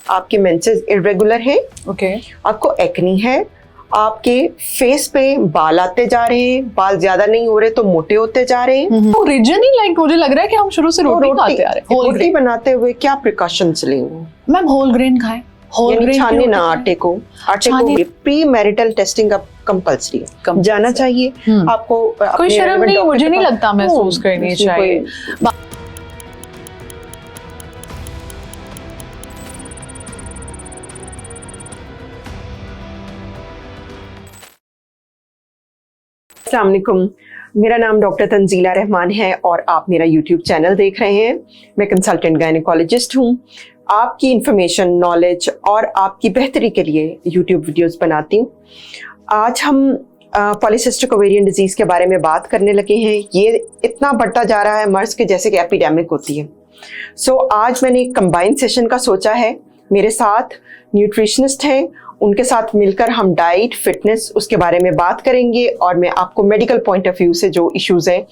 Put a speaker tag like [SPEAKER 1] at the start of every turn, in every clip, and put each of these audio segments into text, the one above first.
[SPEAKER 1] आपके menses irregular हैं, आपको एक्नी है, आपके फेस पे बाल आते जा रहे हैं, बाल ज्यादा नहीं हो रहे तो मोटे होते जा रहे हैं।
[SPEAKER 2] ओरिजिनली लाइक मुझे लग रहा है कि हम शुरू से रोटी खाते आ रहे हैं।
[SPEAKER 1] रोटी बनाते हुए क्या प्रिकॉशंस लेंगे?
[SPEAKER 2] मैम होल ग्रेन खाएं, होल ग्रेन
[SPEAKER 1] छाने ना आटे को प्री मैरिटल टेस्टिंग अब कंपल्सरी है, जाना चाहिए आपको।
[SPEAKER 2] कोई शर्म नहीं, मुझे नहीं लगता महसूस करनी चाहिए।
[SPEAKER 1] अस्सलाम वालेकुम, मेरा नाम डॉक्टर तंजीला रहमान है और आप मेरा YouTube चैनल देख रहे हैं। मैं कंसल्टेंट गायनेकोलॉजिस्ट हूँ। आपकी इंफॉर्मेशन, नॉलेज और आपकी बेहतरी के लिए YouTube वीडियोस बनाती हूँ। आज हम पॉलीसिस्टिक ओवेरियन डिजीज़ के बारे में बात करने लगे हैं। ये इतना बढ़ता जा रहा है मर्ज के जैसे कि एपिडेमिक होती है। आज मैंने एक कंबाइंड सेशन का सोचा है। मेरे साथ न्यूट्रिशनिस्ट हैं, उनके साथ मिलकर हम डाइट, फिटनेस उसके बारे में बात करेंगे और मैं आपको मेडिकल पॉइंट ऑफ व्यू से जो इश्यूज हैं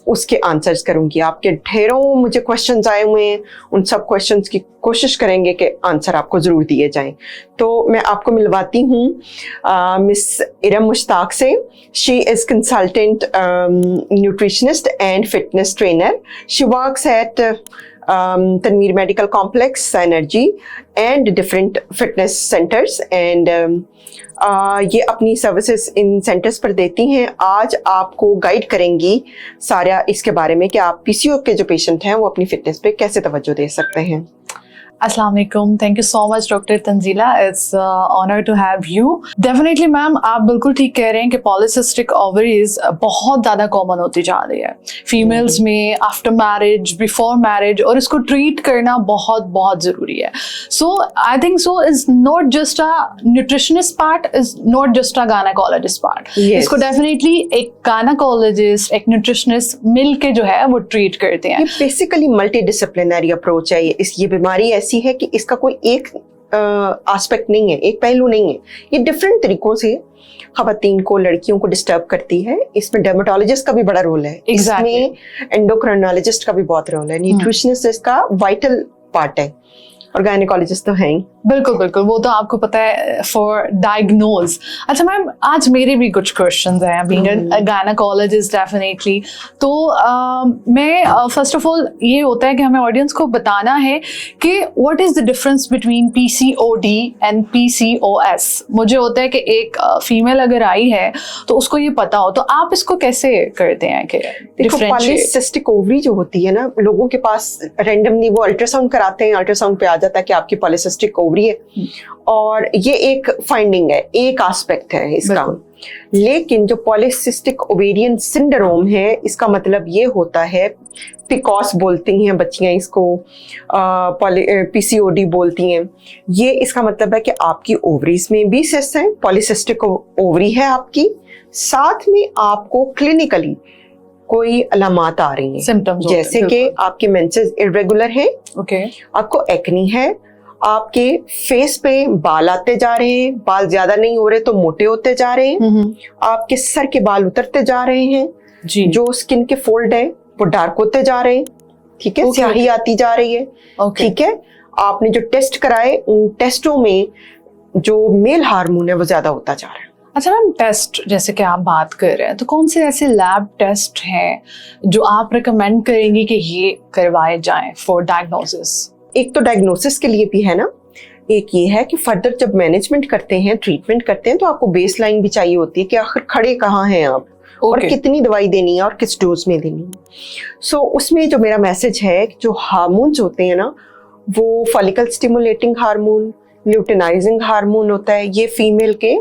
[SPEAKER 1] उसके आंसर्स करूंगी। आपके ढेरों मुझे क्वेश्चंस आए हुए हैं, उन सब क्वेश्चंस की कोशिश करेंगे कि आंसर आपको ज़रूर दिए जाएं। तो मैं आपको मिलवाती हूँ मिस इरम मुश्ताक से। She is consultant nutritionist and fitness trainer. She works at Tanveer Medical Complex, Synergy and different fitness centers and ये अपनी सर्विसेज इन सेंटर्स पर देती हैं। आज आपको गाइड करेंगी सारा इसके बारे में कि आप पीसीओ के जो पेशेंट हैं वो अपनी फिटनेस पे कैसे तवज्जो दे सकते हैं।
[SPEAKER 2] अस्सलाम वालेकुम, thank you so much doctor Tanzila, it's honour to have you. Definitely ma'am, आप बिल्कुल ठीक कह रहे हैं कि पॉलीसिस्टिक ओवरीज बहुत ज़्यादा कॉमन होती जा रही है फीमेल्स में आफ्टर मैरिज, बिफोर मैरिज, और इसको ट्रीट करना बहुत बहुत ज़रूरी है। So I think so is not just a nutritionist part, is not just a gynaecologist part. इसको डेफिनेटली एक गायनेकोलॉजिस्ट, एक न्यूट्रिशनिस्ट मिल के जो है वो ट्रीट करते हैं।
[SPEAKER 1] बेसिकली मल्टी डिसिप्लिनरी अप्रोच है। ये बीमारी ऐसी है कि इसका कोई एक एस्पेक्ट नहीं है, एक पहलू नहीं है। ये डिफरेंट तरीकों से खवातीन को, लड़कियों को डिस्टर्ब करती है। इसमें डर्मेटोलॉजिस्ट का भी बड़ा रोल है, इसमें एंडोक्राइनोलॉजिस्ट का भी बहुत रोल है, न्यूट्रिशनिस्ट इसका वाइटल पार्ट है और गायनेकोलॉजिस्ट तो हैं।
[SPEAKER 2] बिल्कुल बिल्कुल, वो तो आपको पता है फॉर डायग्नोज। अच्छा मैम, आज मेरे भी कुछ क्वेश्चंस हैं बीइंग अ गायनेकोलॉजिस्ट डेफिनेटली। तो मैं फर्स्ट ऑफ ऑल ये होता है कि हमें ऑडियंस को बताना है कि what is the difference between PCOD and PCOS. मुझे होता है कि एक फीमेल अगर आई है तो उसको ये पता हो, तो आप इसको कैसे करते हैं कि
[SPEAKER 1] देखो, पॉलीसिस्टिक ओवरी जो होती है ना, लोगों के पास रैंडमली वो अल्ट्रासाउंड कराते हैं, अल्ट्रासाउंड पे आ जाता है कि आपकी पॉलीसिस्टिक ओवरी है और ये एक फाइंडिंग है, एक एस्पेक्ट है इसका। लेकिन जो पॉलीसिस्टिक ओवेरियन सिंड्रोम है, इसका मतलब ये होता है, पिकॉस बोलती हैं बच्चियां इसको, पीसीओडी बोलती हैं। ये इसका मतलब है कि आपकी ओवरीज में भी सिस्ट है, पॉलीसिस्टिक ओवरी है आपकी, साथ में आपको क्लिनिकली कोई अलामात आ रही हैं,
[SPEAKER 2] सिम्टम्स,
[SPEAKER 1] जैसे कि आपके मेंसेस इरेगुलर हैं, आपको एक्नी है, आपके फेस पे बाल आते जा रहे हैं, बाल ज्यादा नहीं हो रहे तो मोटे होते जा रहे हैं, आपके सर के बाल उतरते जा रहे हैं, जो स्किन के फोल्ड है वो डार्क होते जा रहे हैं, ठीक है, स्याही आती जा रही है, ठीक है। आपने जो टेस्ट कराए उन टेस्टों में जो मेल हार्मोन है वो ज्यादा होता जा रहा है।
[SPEAKER 2] अच्छा मैम, टेस्ट जैसे कि आप बात कर रहे हैं, तो कौन से ऐसे लैब टेस्ट हैं जो आप रिकमेंड करेंगे कि ये करवाए जाएं फॉर डायग्नोसिस? एक
[SPEAKER 1] तो डायग्नोसिस के लिए भी है ना, एक ये है कि फर्दर जब मैनेजमेंट करते हैं, ट्रीटमेंट करते हैं, तो आपको बेस लाइन भी चाहिए होती है कि आखिर खड़े कहाँ हैं आप और कितनी दवाई देनी है और किस डोज में देनी है। उसमें जो मेरा मैसेज है, जो हार्मोन्स होते हैं ना, वो follicle stimulating hormone, luteinising hormone होता है, ये फीमेल के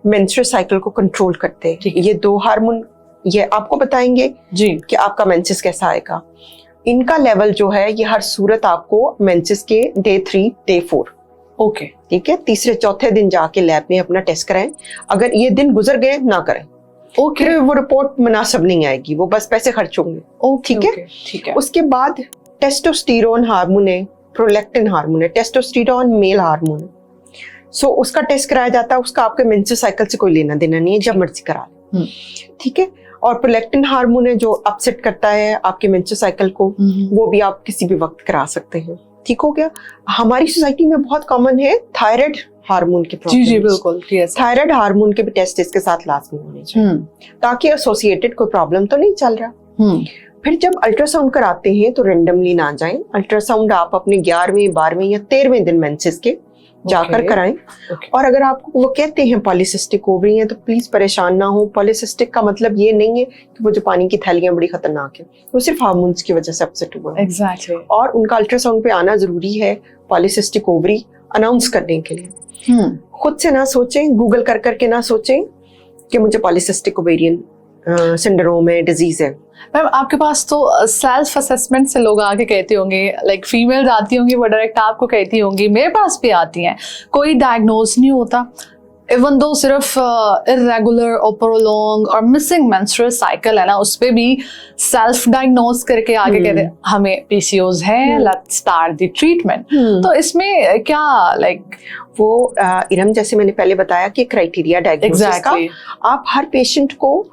[SPEAKER 1] मेंस्ट्रुअल साइकिल को कंट्रोल करते हैं। ये दो हार्मोन ये आपको बताएंगे जी कि आपका मेंसेस कैसा आएगा। इनका लेवल जो है ये हर सूरत आपको मेंसेस के डे 3, डे 4, ठीक है, तीसरे चौथे दिन जाके लैब में अपना टेस्ट कराएं। अगर ये दिन गुजर गए ना करें, फिर वो रिपोर्ट मुनासिब नहीं आएगी, वो बस पैसे खर्च होंगे, ठीक है। उसके बाद टेस्टोस्टेरोन हार्मोन है, प्रोलैक्टिन हार्मोन है, टेस्टोस्टेरोन मेल हार्मोन है। उसका टेस्ट कराया जाता है, उसका आपके मेंस्ट्रुअल साइकिल से कोई लेना देना नहीं है, जब मर्जी करा लें, ठीक है। और प्रोलैक्टिन हार्मोन है जो अपसेट करता है आपके मेंस्ट्रुअल साइकिल को, वो भी आप किसी भी वक्त करा सकते हैं, ठीक हो गया। हमारी सोसाइटी में बहुत कॉमन है थायराइड हार्मोन के
[SPEAKER 2] जी
[SPEAKER 1] प्रॉब्लम्स।
[SPEAKER 2] जी बिल्कुल, yes.
[SPEAKER 1] थायराइड हार्मोन के भी टेस्ट इसके साथ लाजमी होने चाहिए ताकि एसोसिएटेड कोई प्रॉब्लम तो नहीं चल रहा। फिर जब अल्ट्रासाउंड कराते हैं तो रेंडमली ना जाएं। अल्ट्रासाउंड आप अपने 11वें 12वें या 13वें दिन मेंसेस के जाकर कराएं। और अगर आपको वो कहते हैं पॉलीसिस्टिक ओवरी है तो प्लीज परेशान ना हो। पॉलीसिस्टिक का मतलब ये नहीं है कि वो जो पानी की थैलियां बड़ी खतरनाक है, वो सिर्फ हार्मोन्स की वजह से अपसेट हुआ है।
[SPEAKER 2] एग्जैक्टली।
[SPEAKER 1] और उनका अल्ट्रासाउंड पे आना जरूरी है पॉलीसिस्टिक ओवरी अनाउंस करने के लिए। खुद से ना सोचें, गूगल कर करके ना सोचें कि मुझे पॉलीसिस्टिक ओवेरियन सिंड्रोम है, डिजीज है।
[SPEAKER 2] मैम आपके पास तो सेल्फ असेसमेंट से लोग आके कहते होंगे, लाइक फीमेल्स आती होंगी वो डायरेक्ट आपको कहती होंगी, मेरे पास भी आती हैं, कोई डायग्नोज नहीं होता, इवन दो सिर्फ इरेगुलर और प्रोलॉन्ग और मिसिंग मेंस्ट्रुअल साइकिल है ना, उस पे भी सेल्फ डायग्नोज करके आगे कहते हैं हमें पीसीओएस है, लेट्स स्टार्ट द ट्रीटमेंट। तो इसमें क्या लाइक
[SPEAKER 1] वो इरम जैसे मैंने पहले बताया कि क्राइटेरिया डायग्नोसिस का, आप हर पेशेंट को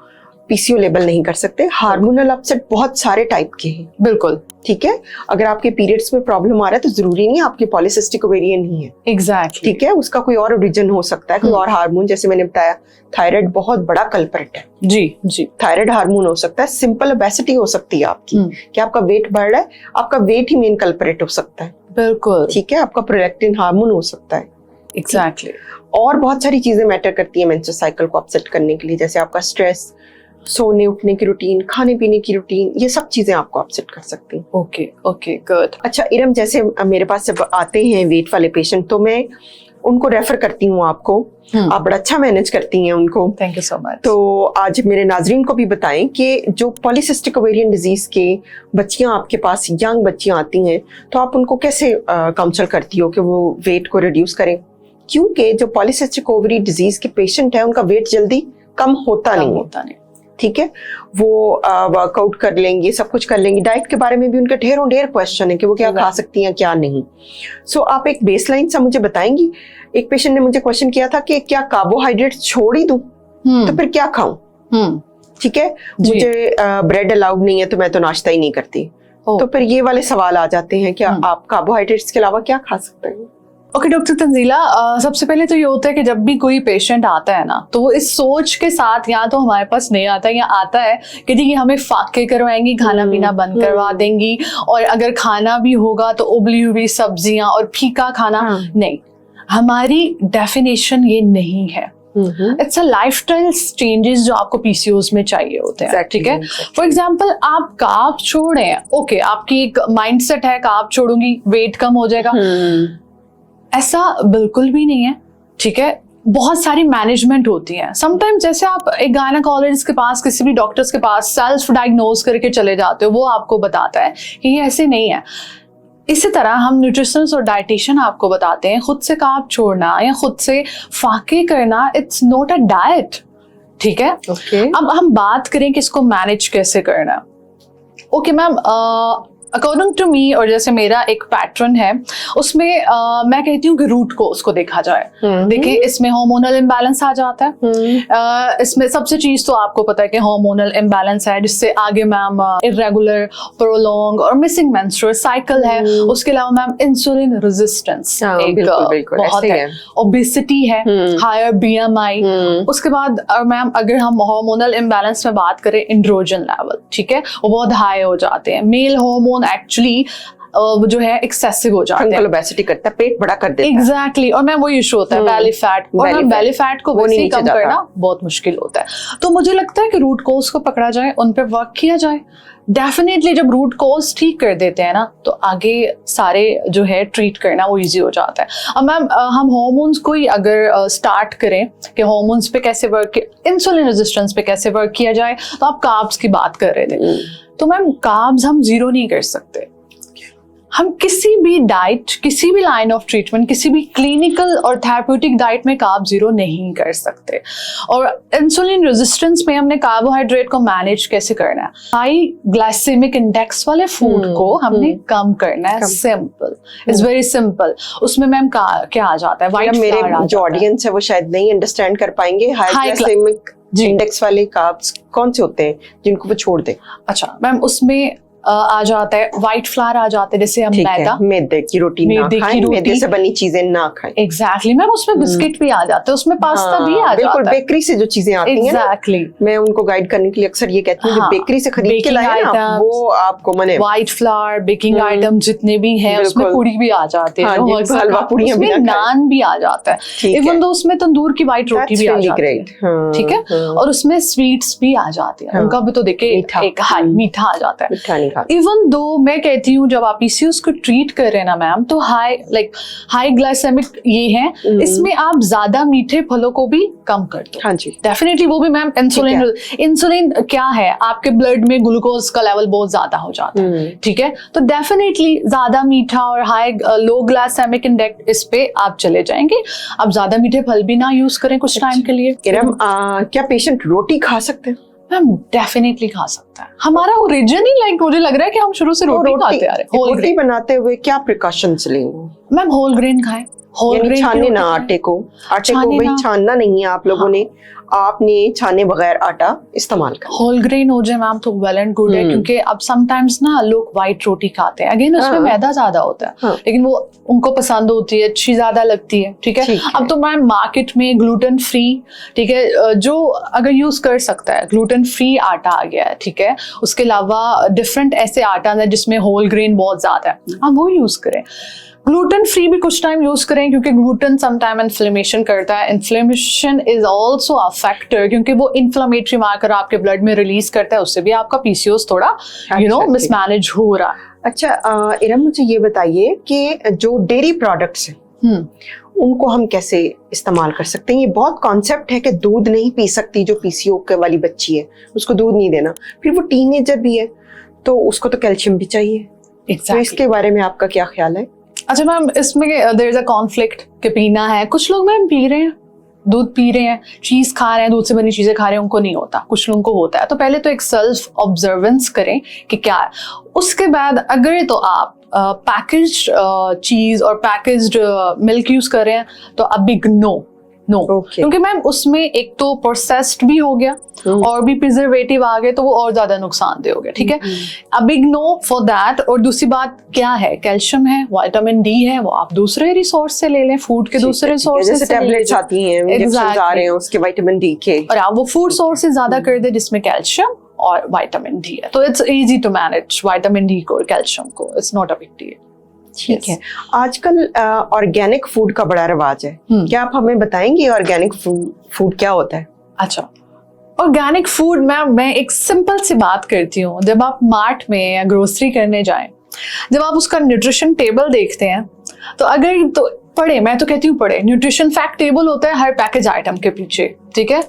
[SPEAKER 1] पीसीओ लेबल नहीं कर सकते। हार्मोनल अपसेट बहुत सारे टाइप के हैं।
[SPEAKER 2] बिल्कुल
[SPEAKER 1] ठीक है, अगर आपके पीरियड्स में प्रॉब्लम आ रहा है तो जरूरी नहीं आपकी पॉलीसिस्टिक ओवेरियन ही है।
[SPEAKER 2] एग्जैक्टली
[SPEAKER 1] ठीक है, उसका कोई और रीजन हो सकता है, कोई और हार्मोन, जैसे मैंने बताया थायराइड बहुत बड़ा कल्प्रिट है।
[SPEAKER 2] जी जी,
[SPEAKER 1] थायराइड हार्मोन हो सकता है, सिंपल ओबेसिटी हो सकती है आपकी कि आपका वेट बढ़ रहा है, आपका वेट ही मेन कल्प्रिट हो सकता है।
[SPEAKER 2] बिल्कुल
[SPEAKER 1] ठीक है, आपका प्रोलैक्टिन हार्मोन हो सकता है।
[SPEAKER 2] एग्जैक्टली।
[SPEAKER 1] और बहुत सारी चीजें मैटर करती है मेंस्ट्रुअल साइकिल को अपसेट करने के लिए, जैसे आपका स्ट्रेस, सोने उठने की रूटीन, खाने पीने की रूटीन, ये सब चीजें आपको अपसेट कर सकती हैं।
[SPEAKER 2] Okay okay good.
[SPEAKER 1] अच्छा इरम, जैसे मेरे पास जब आते हैं वेट वाले पेशेंट तो मैं उनको रेफर करती हूँ आपको। आप बड़ा अच्छा मैनेज करती हैं उनको,
[SPEAKER 2] थैंक यू सो मच।
[SPEAKER 1] तो आज मेरे नाजरीन को भी बताएं कि जो पॉलीसिस्टिक ओवेरियन डिजीज के बच्चियां आपके पास, यंग बच्चियां आती हैं, तो आप उनको कैसे काउंसल करती हो कि वो वेट को रिड्यूस करें? क्योंकि जो पॉलीसिस्टिक ओवरी डिजीज के पेशेंट है उनका वेट जल्दी कम होता नहीं। ठीक है, वो वर्कआउट कर लेंगे, सब कुछ कर लेंगे, डाइट के बारे में भी उनके ढेरों ढेर क्वेश्चन है कि वो क्या खा सकती हैं क्या नहीं। सो आप एक बेसलाइन सा मुझे बताएंगी। एक पेशेंट ने मुझे क्वेश्चन किया था कि क्या कार्बोहाइड्रेट छोड़ ही दूं तो फिर क्या खाऊं? ठीक है, मुझे ब्रेड अलाउड नहीं है तो मैं तो नाश्ता ही नहीं करती। तो फिर ये वाले सवाल आ जाते हैं कि आप कार्बोहाइड्रेट्स के अलावा क्या खा सकते हैं?
[SPEAKER 2] ओके डॉक्टर तंजीला, सबसे पहले तो ये होता है कि जब भी कोई पेशेंट आता है ना तो वो इस सोच के साथ या तो हमारे पास नहीं आता या आता है कि जी हमें फाके करवाएंगी, खाना पीना बंद करवा देंगी, और अगर खाना भी होगा तो उबली हुई सब्जियां और फीका खाना। नहीं, हमारी डेफिनेशन ये नहीं है। इट्स अ लाइफस्टाइल चेंजेस जो आपको पीसीओएस में चाहिए होते हैं। ठीक है, फॉर एग्जांपल आप कार्ब छोड़ें, ओके आपकी एक माइंडसेट है कार्ब छोड़ूंगी वेट कम हो जाएगा, ऐसा बिल्कुल भी नहीं है। ठीक है, बहुत सारी मैनेजमेंट होती है। समटाइम्स जैसे आप एक गायनेकोलॉजिस्ट के पास, किसी भी डॉक्टर्स के पास सेल्फ डायग्नोज करके चले जाते हो, वो आपको बताता है कि ये ऐसे नहीं है। इसी तरह हम न्यूट्रिशनिस्ट और डाइटिशियन आपको बताते हैं खुद से कार्ब छोड़ना या खुद से फाके करना, इट्स नॉट अ डाइट। ठीक है, अब हम बात करें कि इसको मैनेज कैसे करना। Okay ma'am, according to me, और जैसे मेरा एक पैटर्न है उसमें मैं कहती हूँ कि रूट को उसको देखा जाए। देखिए, इसमें हार्मोनल इम्बैलेंस आ जाता है। इसमें सबसे चीज तो आपको पता है कि हार्मोनल इम्बैलेंस है, जिससे आगे मैम इरेगुलर, प्रोलॉन्ग और मिसिंग मेंस्ट्रुअल साइकिल है। उसके अलावा मैम इंसुलिन रेजिस्टेंस बहुत है, ओबेसिटी है, हायर बीएमआई। उसके बाद मैम अगर हम हार्मोनल इम्बैलेंस में बात करें, एंड्रोजन लेवल, ठीक है, वो बहुत हाई हो जाते हैं। मेल हार्मोन एक्चुअली जो है एक्सेसिव हो जाते हैं, ओबेसिटी करता है, पेट बड़ा कर देता है। एग्जैक्टली, और मैम वो इशू होता है बेली फैट, और बेली फैट को वैसे कम करना बहुत मुश्किल होता है। तो मुझे लगता है कि रूट कॉज को पकड़ा जाए, उन पे वर्क किया जाए। डेफिनेटली जब रूट कॉज ठीक कर देते हैं ना तो आगे सारे जो है ट्रीट करना वो इजी हो जाता है। अब मैम हम हार्मोन्स को ही अगर स्टार्ट करें कि हार्मोन्स पे कैसे वर्क, इंसुलिन रेजिस्टेंस पे कैसे वर्क किया जाए, तो आप कार्ब्स की बात कर रहे थे। तो मैम कार्ब्स हम जीरो नहीं कर सकते। हम किसी भी डाइट, किसी भी लाइन ऑफ ट्रीटमेंट, किसी भी क्लिनिकल और थेरेप्यूटिक डाइट में कार्ब जीरो नहीं कर सकते। और इंसुलिन रेजिस्टेंस में हमने कार्बोहाइड्रेट को मैनेज कैसे करना है, हाई ग्लाइसेमिक इंडेक्स वाले फूड को हमने कम करना है। Simple, it's very simple. उसमें मैम क्या आ जाता है, व्हाइट
[SPEAKER 1] मेरे जो ऑडियंस है वो शायद नहीं अंडरस्टैंड कर पाएंगे। हाई ग्लाइसेमिक इंडेक्स वाले कार्ब्स कौन से होते हैं जिनको वो छोड़ दें?
[SPEAKER 2] अच्छा मैम, उसमें आ जाता है, व्हाइट फ्लावर आ जाता है, जैसे हम
[SPEAKER 1] ठीक
[SPEAKER 2] मैदा,
[SPEAKER 1] है, मैदे की रोटी ना
[SPEAKER 2] मैदे की
[SPEAKER 1] खाएं,
[SPEAKER 2] रोटी।
[SPEAKER 1] मैदे से बनी चीजें ना खाएं।
[SPEAKER 2] एग्जैक्टली मैम, उसमें बिस्किट भी आ जाते हैं, उसमें पास्ता भी आ
[SPEAKER 1] बिल्कुल,
[SPEAKER 2] जाता है।
[SPEAKER 1] बेकरी से जो चीजें आती हैं ना,
[SPEAKER 2] एग्जैक्टली,
[SPEAKER 1] मैं उनको गाइड करने के लिए अक्सर ये कहती हूँ, जो
[SPEAKER 2] हाँ,
[SPEAKER 1] बेकरी से खरीद के
[SPEAKER 2] baking
[SPEAKER 1] लाए ना,
[SPEAKER 2] items,
[SPEAKER 1] वो आपको मने
[SPEAKER 2] व्हाइट फ्लावर, बेकिंग आइटम जितने भी हैं, उसमें
[SPEAKER 1] बिल्कुल।
[SPEAKER 2] पूरी भी आ जाते हैं,
[SPEAKER 1] हाँ
[SPEAKER 2] जो
[SPEAKER 1] जी,
[SPEAKER 2] अक्सर
[SPEAKER 1] हलवा पूड़ियाँ भी
[SPEAKER 2] उसमें
[SPEAKER 1] ना खाएं।
[SPEAKER 2] नान भी आ जाता है,
[SPEAKER 1] ठीक है।
[SPEAKER 2] इवन दो उसमें तंदूर की व्हाइट रोटी
[SPEAKER 1] That's
[SPEAKER 2] भी आ
[SPEAKER 1] really
[SPEAKER 2] जाती है,
[SPEAKER 1] great. हाँ,
[SPEAKER 2] ठीक है,
[SPEAKER 1] हाँ।
[SPEAKER 2] और उसमें स्वीट्स भी आ जाते हैं,
[SPEAKER 1] हाँ,
[SPEAKER 2] उनका भी तो देखिए
[SPEAKER 1] मीठा।
[SPEAKER 2] एक हाई मीठा आ जाता है।
[SPEAKER 1] मिठा नहीं खाते।
[SPEAKER 2] इवन दो मैं कहती हूँ जब आप पीसीओएस को ट्रीट कर रहे हैं ना मैम, तो हाई ग्लाइसेमिक ये है, इसमें आप ज्यादा मीठे फलों को भी कम कर दो।
[SPEAKER 1] हाँ जी,
[SPEAKER 2] डेफिनेटली वो भी मैम इंसुलिन क्या है, आपके ब्लड में ग्लूकोज का लेवल बहुत ज्यादा हो जाता है, ठीक है, तो डेफिनेटली ज्यादा मीठा और हाई लो ग्लाइसेमिक इंडेक्स इस पे आप चले जाएंगे। आप ज्यादा मीठे फल भी ना यूज करें कुछ टाइम के लिए।
[SPEAKER 1] इरम, क्या पेशेंट रोटी खा सकते हैं?
[SPEAKER 2] मैम डेफिनेटली खा सकता है, हमारा ओरिजिन ही मुझे लग रहा है कि हम शुरू से रोटी खाते आ रहे हैं। होल
[SPEAKER 1] रोटी बनाते हुए क्या प्रिकॉशंस लेंगे?
[SPEAKER 2] मैम होल ग्रेन खाएं, होल
[SPEAKER 1] यानी
[SPEAKER 2] ग्रेन
[SPEAKER 1] छाने ना आटे को भाई छानना नहीं है आप लोगों ने, आपने छाने बगैर आटा इस्तेमाल करना।
[SPEAKER 2] होल ग्रेन हो जाए मैम तो वेल एंड गुड है, क्योंकि अब समटाइम्स ना लोग व्हाइट रोटी खाते हैं, अगेन उसमें मैदा ज्यादा होता है, लेकिन वो उनको पसंद होती है, अच्छी ज्यादा लगती है, ठीक है। अब तो मैम मार्केट में ग्लूटेन फ्री, ठीक है, जो अगर यूज कर सकता है, ग्लूटेन फ्री आटा आ गया है, ठीक है, उसके अलावा डिफरेंट ऐसे आटा है जिसमें होल ग्रेन बहुत ज्यादा है, आप वो यूज करें। ग्लूटेन फ्री भी कुछ टाइम यूज करें, क्योंकि ग्लूटेन समटाइम इन्फ्लेमेशन करता है, inflammation is also a factor, क्योंकि वो इन्फ्लेमेटरी मार्कर आपके ब्लड में रिलीज करता है, उससे भी आपका पीसीओएस थोड़ा मिसमैनेज हो रहा है।
[SPEAKER 1] अच्छा इरम, मुझे ये बताइए कि जो डेयरी प्रोडक्ट्स हैं उनको हम कैसे इस्तेमाल कर सकते हैं? ये बहुत कॉन्सेप्ट है कि दूध नहीं पी सकती जो पीसीओ के वाली बच्ची है, उसको दूध नहीं देना, फिर वो टीनेजर भी है तो उसको तो कैल्शियम भी चाहिए। तो इसके बारे में आपका क्या ख्याल है?
[SPEAKER 2] अच्छा मैम, इसमें देयर इज अ कॉन्फ्लिक्ट कि पीना है, कुछ लोग मैम पी रहे हैं, दूध पी रहे हैं, चीज खा रहे हैं, दूध से बनी चीजें खा रहे हैं, उनको नहीं होता, कुछ लोगों को होता है। तो पहले तो एक सेल्फ ऑब्जर्वेंस करें कि क्या है, उसके बाद अगर तो आप पैकेज चीज और पैकेज्ड मिल्क यूज कर रहे हैं तो अब बिग नो, क्योंकि मैम उसमें एक तो प्रोसेस्ड भी हो गया और भी प्रिजर्वेटिव आ गए, तो वो और ज्यादा नुकसानदेह हो गया, ठीक है, a big no for that. और दूसरी बात क्या है, कैल्शियम है, विटामिन डी है, वो आप दूसरे रिसोर्स से ले लें, फूड के दूसरे रिसोर्सेज से,
[SPEAKER 1] टैबलेट्स आती हैं, इंजेक्शंस आ रहे हैं उसके विटामिन डी के,
[SPEAKER 2] और आप वो फूड सोर्सेज ज्यादा कर दे जिसमें कैल्शियम और विटामिन डी है, तो it's easy to manage vitamin D को और कैल्शियम को, it's not a big deal.
[SPEAKER 1] ठीक है। आजकल ऑर्गेनिक फूड का बड़ा रिवाज है, क्या आप हमें बताएंगे ऑर्गेनिक फूड क्या होता है? अच्छा,
[SPEAKER 2] ऑर्गेनिक फूड मैं एक सिंपल सी बात करती हूँ, जब आप मार्ट में या ग्रोसरी करने जाएं, जब आप उसका न्यूट्रिशन टेबल देखते हैं, तो अगर तो पढ़े, मैं तो कहती हूँ पढ़े, न्यूट्रिशन फैक्ट टेबल होता है हर पैकेज आइटम के पीछे, ठीक है,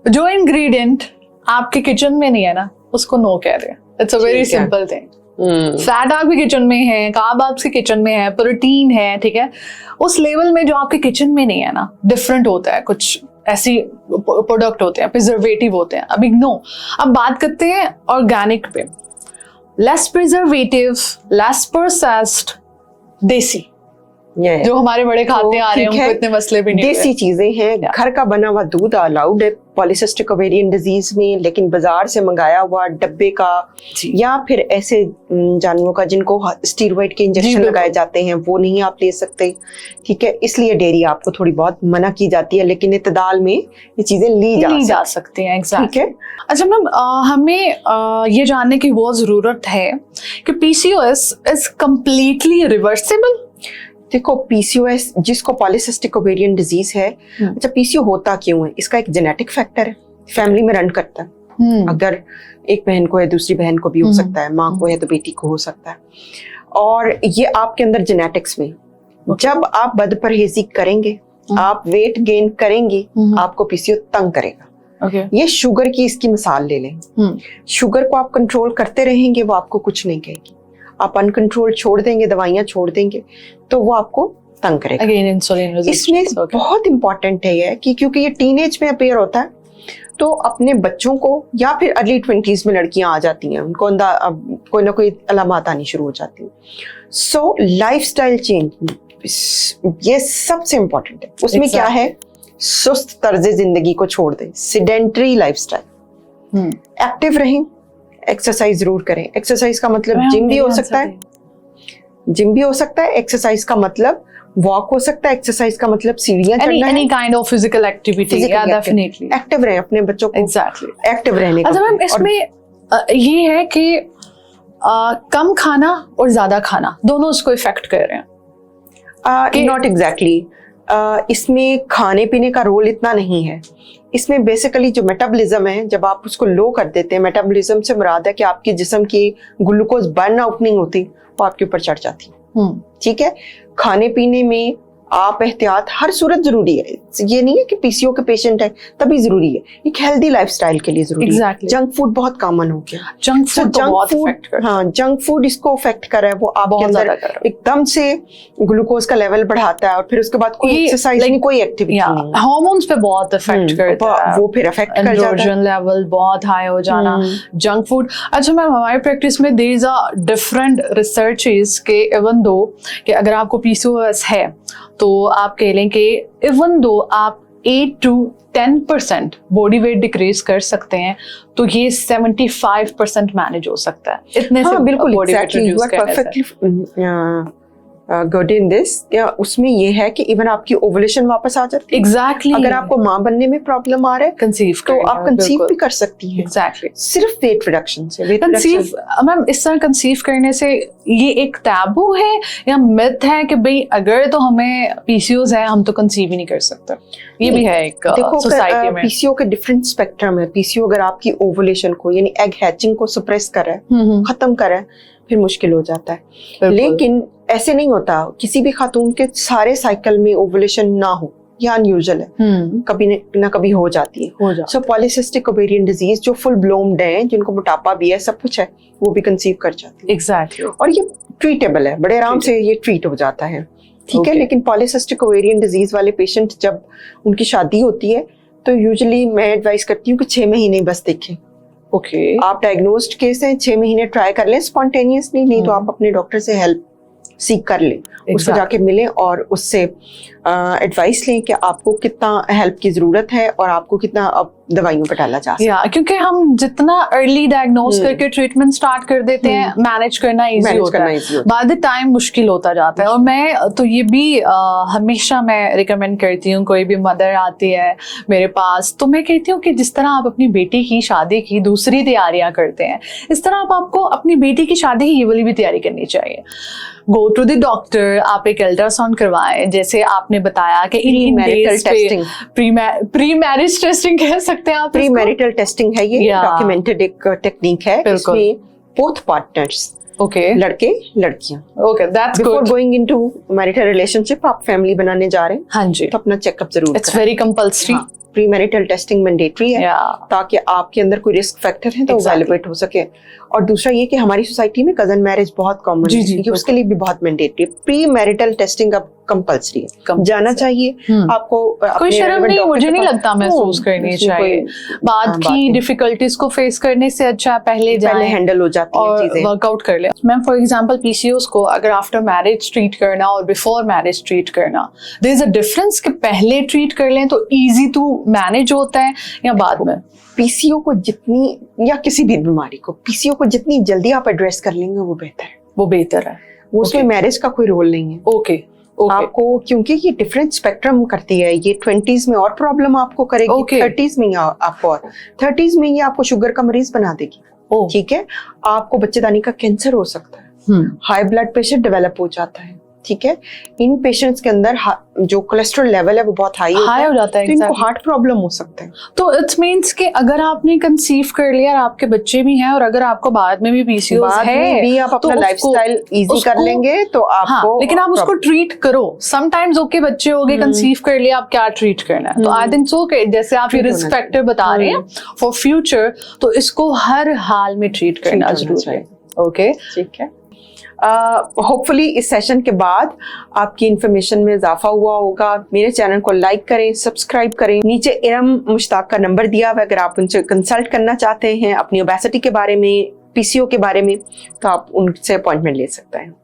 [SPEAKER 2] जो इंग्रेडिएंट आपके किचन में नहीं है ना, उसको नो कह दें, it's a very simple thing. Fat आपके किचन में है, कार्ब आपके किचन में है, प्रोटीन है, ठीक है, उस लेवल में जो आपके किचन में नहीं है ना, डिफरेंट होता है, कुछ ऐसी प्रोडक्ट होते हैं, प्रिजर्वेटिव होते हैं, अब इग्नो। अब बात करते हैं ऑर्गेनिक पे, लेस प्रिजर्वेटिव, लेस प्रोसेस्ड, देसी, जो हमारे बड़े खाते आ रहे हैं, उनको इतने मसले भी नहीं,
[SPEAKER 1] देसी चीजें हैं, घर का बना हुआ दूध अलाउड है पॉलीसिस्टिक ओवेरियन डिजीज में, लेकिन बाजार से मंगाया हुआ डब्बे का या फिर ऐसे जानवरों का जिनको स्टीरॉयड के इंजेक्शन लगाए जाते हैं वो नहीं आप ले सकते, ठीक है, इसलिए डेयरी आपको थोड़ी बहुत मना की जाती है, लेकिन इत्तेदाल में ये चीजें ली जा सकती हैं।
[SPEAKER 2] ठीक है। अच्छा मैम, हमें ये जानने की बहुत जरूरत है कि पीसीओएस इज कंप्लीटली रिवर्सिबल।
[SPEAKER 1] देखो, पीसीओएस जिसको पॉलीसिस्टिक ओवेरियन डिजीज है, अच्छा पीसीओ होता क्यों है? इसका एक जेनेटिक फैक्टर है, फैमिली में रन करता है, अगर एक बहन को है दूसरी बहन को भी हो सकता है, माँ को है तो बेटी को हो सकता है, और ये आपके अंदर जेनेटिक्स में, जब आप बदपरहेजी करेंगे, आप वेट गेन करेंगे, आपको पीसीओ तंग करेगा। ये शुगर की इसकी मिसाल ले लें, शुगर को आप कंट्रोल करते रहेंगे, वो आपको कुछ नहीं कहेगी, आप अनकंट्रोल छोड़ देंगे, दवाइयां छोड़ देंगे, तो वो आपको तंग करेगा।
[SPEAKER 2] Again insulin resistance.
[SPEAKER 1] इसमें बहुत इंपॉर्टेंट है ये कि क्योंकि ये टीनेज में अपेयर होता है, तो अपने बच्चों को, या फिर अर्ली 20s में लड़कियां आ जाती हैं, उनको कोई ना कोई अलामत आनी शुरू हो जाती हैं, सो लाइफस्टाइल चेंज ये सबसे इम्पोर्टेंट है। उसमें क्या है, सुस्त तर्ज जिंदगी को छोड़ दें, सिडेंटरी लाइफस्टाइल, एक्टिव रहें, एक्सरसाइज जरूर करें। एक्सरसाइज का मतलब
[SPEAKER 2] मैम,
[SPEAKER 1] जिम भी हो
[SPEAKER 2] मेरी
[SPEAKER 1] सकता है,
[SPEAKER 2] आंसर
[SPEAKER 1] जिम भी हो सकता है। एक्सरसाइज का मतलब वॉक हो सकता है। एक्सरसाइज का मतलब सीढ़ियां चढ़ना
[SPEAKER 2] any
[SPEAKER 1] है।
[SPEAKER 2] kind of physical activity, yeah, definitely,
[SPEAKER 1] active रहे, अपने बच्चों को
[SPEAKER 2] exactly.
[SPEAKER 1] एक्टिव रहने का।
[SPEAKER 2] अच्छा मैम, इसमें ये है कि कम खाना और ज्यादा खाना दोनों उसको इफेक्ट कर रहे हैं।
[SPEAKER 1] Not exactly. इसमें खाने पीने का रोल इतना नहीं है। इसमें बेसिकली जो मेटाबॉलिज्म है, जब आप उसको लो कर देते हैं, मेटाबॉलिज्म से मुराद है कि आपके जिस्म की ग्लूकोज बर्न आउट नहीं होती, वो आपके ऊपर चढ़ जाती है। ठीक है, खाने पीने में आप एहतियात हर सूरत जरूरी है। ये नहीं है कि पीसीओ के पेशेंट है तभी जरूरी है, एक हेल्दी लाइफस्टाइल के लिए जरूरी है। जंक फूड बहुत कॉमन हो गया।
[SPEAKER 2] जंक फूड तो बहुत इफेक्ट कर,
[SPEAKER 1] हाँ, जंक फूड इसको इफेक्ट कर रहा है। वो आपके अंदर एकदम से ग्लूकोज का लेवल बढ़ाता है और फिर उसके बाद कोई एक्सरसाइज नहीं, कोई एक्टिविटी नहीं,
[SPEAKER 2] हार्मोन्स पे बहुत इफेक्ट करता है।
[SPEAKER 1] वो फिर इफेक्ट कर जाता है,
[SPEAKER 2] एंड्रोजन लेवल बहुत हाई हो जाना, जंक फूड। अच्छा मैम, हमारी प्रैक्टिस में there is a different researches के इवन दो कि अगर आपको पीसीओएस है तो आप कह लें कि इवन दो आप 8 to 10% बॉडी वेट डिक्रीज कर सकते हैं, तो ये 75% मैनेज हो सकता है। इतने से
[SPEAKER 1] बिल्कुल
[SPEAKER 2] बॉडी वेट रिड्यूस करने से
[SPEAKER 1] गुड इन दिस। उसमें ये है कि इवन आपकी ओवुलेशन वापस आ जाती है।
[SPEAKER 2] एग्जैक्टली।
[SPEAKER 1] अगर आपको माँ बनने में प्रॉब्लम आ रहा है
[SPEAKER 2] कंसीव
[SPEAKER 1] तो आप कंसीव भी कर सकती हैं।
[SPEAKER 2] एग्जैक्टली।
[SPEAKER 1] सिर्फ वेट रिडक्शन से।
[SPEAKER 2] कंसीव मैम, इस तरह कंसीव करने से ये एक टैबू है या मिथ है कि भाई अगर तो हमें पीसीओस है हम तो कंसीव ही नहीं कर सकते? ये भी है एक सोसाइटी में।
[SPEAKER 1] पीसीओ के डिफरेंट स्पेक्ट्रम है। पीसीओ अगर आपकी ओवुलेशन को यानी एग हैचिंग को सप्रेस कर रहा है, खत्म कर रहा है, फिर मुश्किल हो जाता है। लेकिन ऐसे नहीं होता, किसी भी खातून के सारे साइकिल में ओवुलेशन ना हो, ये अनयूजुअल है, कभी ना कभी हो जाती है। सो पॉलीसिस्टिक ओवेरियन डिजीज जो फुल ब्लोम्ड है, जिनको मोटापा भी है, सब कुछ है, वो भी कंसीव कर जाती है।
[SPEAKER 2] एग्जैक्टली।
[SPEAKER 1] और ये ट्रीटेबल है, बड़े आराम से ये ट्रीट हो जाता है। ठीक है, लेकिन पॉलीसिस्टिक ओवेरियन डिजीज वाले पेशेंट जब उनकी शादी होती है तो यूजुअली मैं एडवाइस करती हूँ कि 6 महीने बस देखें। आप डायग्नोस्ड केस है, 6 महीने ट्राई कर लें स्पॉन्टेनियसली, नहीं तो आप अपने डॉक्टर से हेल्प सीख कर लें, उसको जाके मिलें और उससे एडवाइस लें कि आपको कितना हेल्प की जरूरत है और आपको कितना अब दवाइयों पर डाला जा सकता है।
[SPEAKER 2] क्योंकि हम जितना अर्ली डायग्नोज करके ट्रीटमेंट स्टार्ट कर देते हैं, मैनेज करना इजी होता है, बाद द टाइम मुश्किल होता जाता है। और मैं तो ये भी हमेशा मैं रिकमेंड करती हूँ, कोई भी मदर आती है मेरे पास तो मैं कहती हूँ कि जिस तरह आप अपनी बेटी की शादी की दूसरी तैयारियां करते हैं, इस तरह आपको अपनी बेटी की शादी की ये वाली भी तैयारी करनी चाहिए। गो टू द डॉक्टर, आप एक अल्ट्रासाउंड करवाएं, जैसे आपने बताया कि प्री मैरिज टेस्टिंग कह सकते हैं आप।
[SPEAKER 1] प्री मैरिटल टेस्टिंग है, ये डॉक्यूमेंटेड एक टेक्निक है। इसमें बोथ पार्टनर्स, लड़के लड़कियां, that's good, before going into marital relationship आप फैमिली बनाने जा रहे हैं,
[SPEAKER 2] हाँ जी,
[SPEAKER 1] तो अपना चेकअप जरूर,
[SPEAKER 2] it's very compulsory.
[SPEAKER 1] Pre marital testing mandatory है, ताकि आपके अंदर कोई रिस्क फैक्टर है तो वैलिडेट हो सके। और दूसरा ये कि हमारी सोसाइटी में कजन मैरिज बहुत कॉमन है, उसके लिए भी बहुत मैंडेटरी। प्री मैरिटल टेस्टिंग अब कंपल्सरी है, जाना चाहिए आपको।
[SPEAKER 2] कोई शर्म नहीं, मुझे नहीं लगता महसूस करनी चाहिए। बाद की डिफिकल्टीज को फेस करने से अच्छा पहले
[SPEAKER 1] हैंडल हो जाती है चीजें,
[SPEAKER 2] वर्कआउट कर ले। मैम फॉर एग्जांपल पीसीओएस को अगर आफ्टर मैरिज ट्रीट करना और बिफोर मैरिज ट्रीट करना, देयर इज अ डिफरेंस कि पहले ट्रीट कर लें तो इजी टू मैनेज होता है या बाद में?
[SPEAKER 1] पीसीओ को जितनी, या किसी भी बीमारी को, पीसीओ को जितनी जल्दी आप एड्रेस कर लेंगे वो बेहतर है।
[SPEAKER 2] वो बेहतर है,
[SPEAKER 1] उसमें मैरिज का कोई रोल नहीं है। आपको, क्योंकि ये डिफरेंट स्पेक्ट्रम करती है, ये 20s में और प्रॉब्लम आपको करेगी, 30s में आपको, और 30s में ये आपको शुगर का मरीज बना देगी। ठीक है, आपको बच्चेदानी का कैंसर हो सकता है, हाई ब्लड प्रेशर डेवलप हो जाता है। ठीक है, इन पेशेंट्स के अंदर जो कोलेस्ट्रॉल लेवल है वो बहुत हाई हो जाता है, तो इनको हार्ट प्रॉब्लम हो सकता है।
[SPEAKER 2] तो इट्स मींस कि अगर आपने कंसीव कर लिया और आपके बच्चे भी हैं और अगर आपको बाद में भी पीसीओएस है,
[SPEAKER 1] भी आप अपना लाइफस्टाइल इजी कर लेंगे तो आपको,
[SPEAKER 2] लेकिन आप उसको ट्रीट करो। समटाइम्स ओके बच्चे हो गए, कंसीव कर लिया, आप क्या ट्रीट करना है? तो आई थिंक सो कि जैसे आप ये रिस्क फैक्टर बता रहे हैं फॉर फ्यूचर, तो इसको हर हाल में ट्रीट करना जरूरी है। ओके, ठीक है।
[SPEAKER 1] होपफुली इस सेशन के बाद आपकी इंफॉर्मेशन में इजाफा हुआ होगा। मेरे चैनल को लाइक करें, सब्सक्राइब करें। नीचे इरम मुश्ताक का नंबर दिया हुआ है, अगर आप उनसे कंसल्ट करना चाहते हैं अपनी ओबेसिटी के बारे में, पीसीओ के बारे में, तो आप उनसे अपॉइंटमेंट ले सकते हैं।